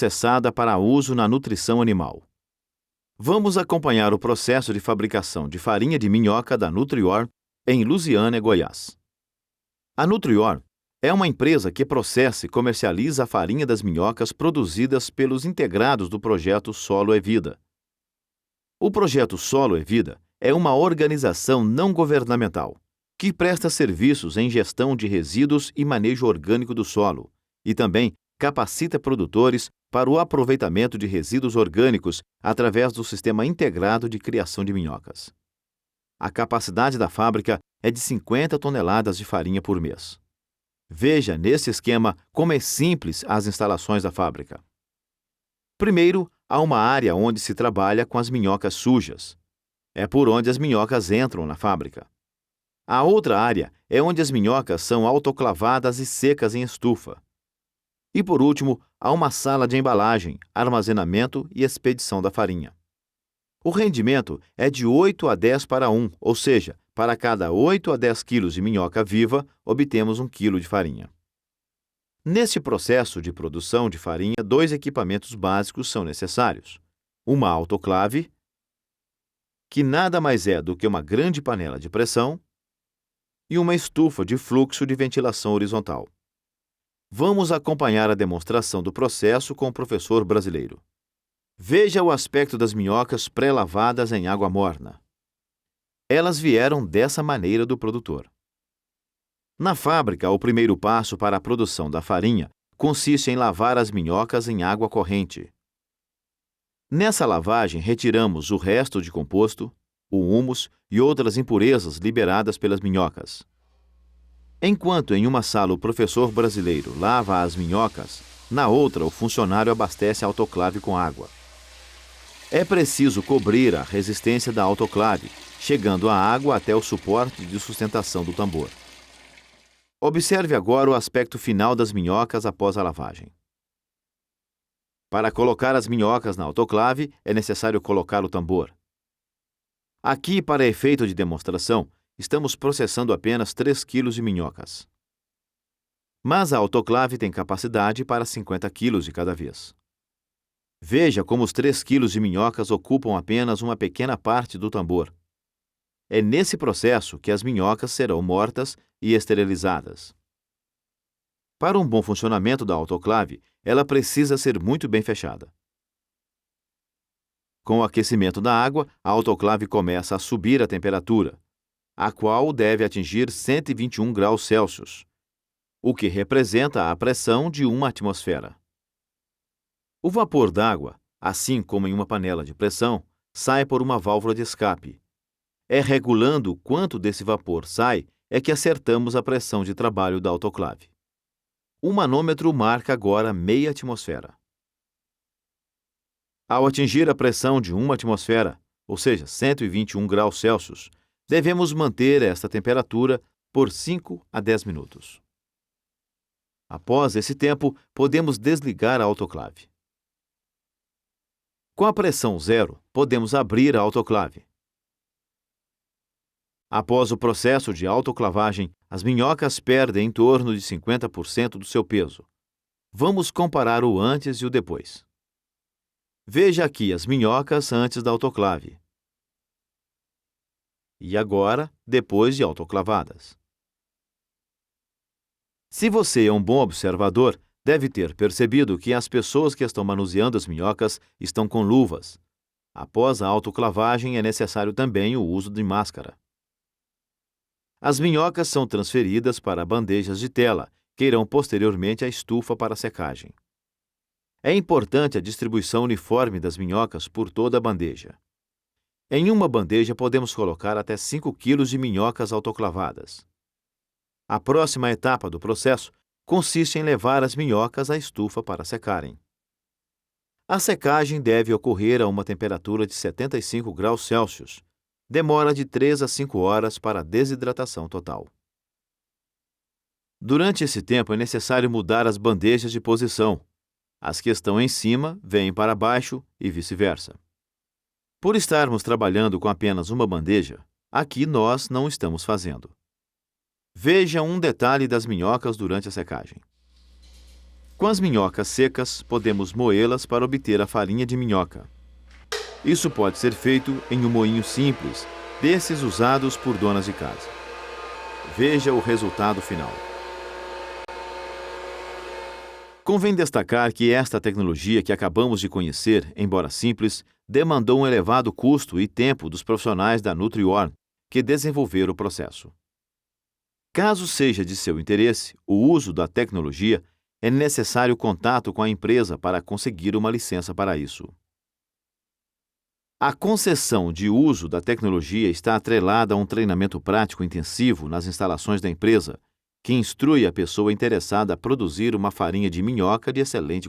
processada para uso na nutrição animal. Vamos acompanhar o processo de fabricação de farinha de minhoca da Nutrior em Lusiânia, Goiás. A Nutrior é uma empresa que processa e comercializa a farinha das minhocas produzidas pelos integrados do projeto Solo é Vida. O projeto Solo é Vida é uma organização não governamental que presta serviços em gestão de resíduos e manejo orgânico do solo e também capacita produtores para o aproveitamento de resíduos orgânicos através do sistema integrado de criação de minhocas. A capacidade da fábrica é de 50 toneladas de farinha por mês. Veja nesse esquema como é simples as instalações da fábrica. Primeiro, há uma área onde se trabalha com as minhocas sujas. É por onde as minhocas entram na fábrica. A outra área é onde as minhocas são autoclavadas e secas em estufa. E por último, há uma sala de embalagem, armazenamento e expedição da farinha. O rendimento é de 8 a 10 para 1, ou seja, para cada 8 a 10 quilos de minhoca viva, obtemos 1 quilo de farinha. Neste processo de produção de farinha, 2 equipamentos básicos são necessários. Uma autoclave, que nada mais é do que uma grande panela de pressão, e uma estufa de fluxo de ventilação horizontal. Vamos acompanhar a demonstração do processo com o professor brasileiro. Veja o aspecto das minhocas pré-lavadas em água morna. Elas vieram dessa maneira do produtor. Na fábrica, o primeiro passo para a produção da farinha consiste em lavar as minhocas em água corrente. Nessa lavagem, retiramos o resto de composto, o húmus e outras impurezas liberadas pelas minhocas. Enquanto em uma sala o professor brasileiro lava as minhocas, na outra o funcionário abastece a autoclave com água. É preciso cobrir a resistência da autoclave, chegando a água até o suporte de sustentação do tambor. Observe agora o aspecto final das minhocas após a lavagem. Para colocar as minhocas na autoclave, é necessário colocar o tambor. Aqui, para efeito de demonstração, estamos processando apenas 3 quilos de minhocas. Mas a autoclave tem capacidade para 50 quilos de cada vez. Veja como os 3 quilos de minhocas ocupam apenas uma pequena parte do tambor. É nesse processo que as minhocas serão mortas e esterilizadas. Para um bom funcionamento da autoclave, ela precisa ser muito bem fechada. Com o aquecimento da água, a autoclave começa a subir a temperatura, a qual deve atingir 121 graus Celsius, o que representa a pressão de uma atmosfera. O vapor d'água, assim como em uma panela de pressão, sai por uma válvula de escape. É regulando quanto desse vapor sai é que acertamos a pressão de trabalho da autoclave. O manômetro marca agora meia atmosfera. Ao atingir a pressão de uma atmosfera, ou seja, 121 graus Celsius, devemos manter esta temperatura por 5 a 10 minutos. Após esse tempo, podemos desligar a autoclave. Com a pressão zero, podemos abrir a autoclave. Após o processo de autoclavagem, as minhocas perdem em torno de 50% do seu peso. Vamos comparar o antes e o depois. Veja aqui as minhocas antes da autoclave. E agora, depois de autoclavadas. Se você é um bom observador, deve ter percebido que as pessoas que estão manuseando as minhocas estão com luvas. Após a autoclavagem, é necessário também o uso de máscara. As minhocas são transferidas para bandejas de tela, que irão posteriormente à estufa para secagem. É importante a distribuição uniforme das minhocas por toda a bandeja. Em uma bandeja podemos colocar até 5 quilos de minhocas autoclavadas. A próxima etapa do processo consiste em levar as minhocas à estufa para secarem. A secagem deve ocorrer a uma temperatura de 75 graus Celsius. Demora de 3 a 5 horas para a desidratação total. Durante esse tempo é necessário mudar as bandejas de posição. As que estão em cima vêm para baixo e vice-versa. Por estarmos trabalhando com apenas uma bandeja, aqui nós não estamos fazendo. Veja um detalhe das minhocas durante a secagem. Com as minhocas secas, podemos moê-las para obter a farinha de minhoca. Isso pode ser feito em um moinho simples, desses usados por donas de casa. Veja o resultado final. Convém destacar que esta tecnologia que acabamos de conhecer, embora simples, demandou um elevado custo e tempo dos profissionais da NutriOrg que desenvolveram o processo. Caso seja de seu interesse o uso da tecnologia, é necessário contato com a empresa para conseguir uma licença para isso. A concessão de uso da tecnologia está atrelada a um treinamento prático intensivo nas instalações da empresa, que instrui a pessoa interessada a produzir uma farinha de minhoca de excelente qualidade.